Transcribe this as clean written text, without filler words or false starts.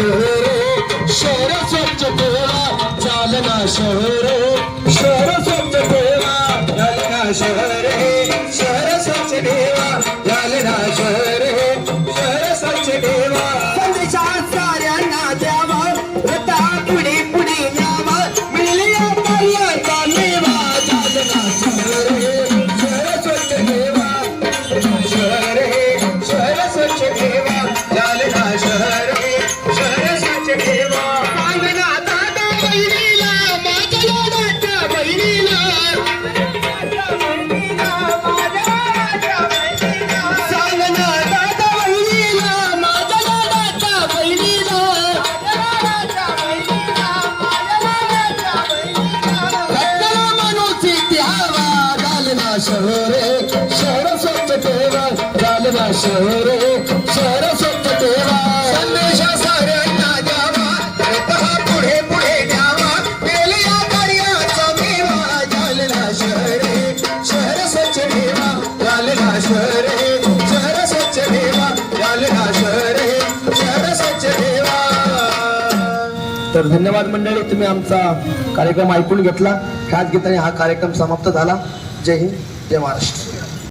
शहर शहर स्वच्छ ठेवा जालना शहर शहर स्वच्छ ठेवा जालना शहर शहर स्वच्छ ठेवा जालना शहर शहर स्वच्छ ठेवा संदेशा साऱ्यांना द्यावा रता पुढे पुढे न्यावा मिळल्या कार्याचा मेवा जालना शहर शहर स्वच्छ ठेवा शहर शहर स्वच्छ ठेवा जालना शहर शहर स्वच्छ ठेवा सांगना दादा बहिणीला माझ्या लाडाच्या बहिणीला सांगना दादा बहिणीला माझ्या लाडाच्या बहिणीला रत्नाला माणूसी द्यावा जालना शहर शहर स्वच्छ ठेवा जालना शहर शहर स्वच्छ ठेवा संदेशा साऱ्यांना द्यावा रता पुढे पुढे न्यावा केल्या कार्याचा मेवा जालना शहर शहर स्वच्छ ठेवा जालना शहर शहर स्वच्छ ठेवा जालना शहर शहर स्वच्छ ठेवा. तर धन्यवाद मंडळी, तुम्ही आमचा कार्यक्रम ऐकून घेतला. ह्याच गीताने हा कार्यक्रम समाप्त झाला. जय हिंद, जय महाराष्ट्र.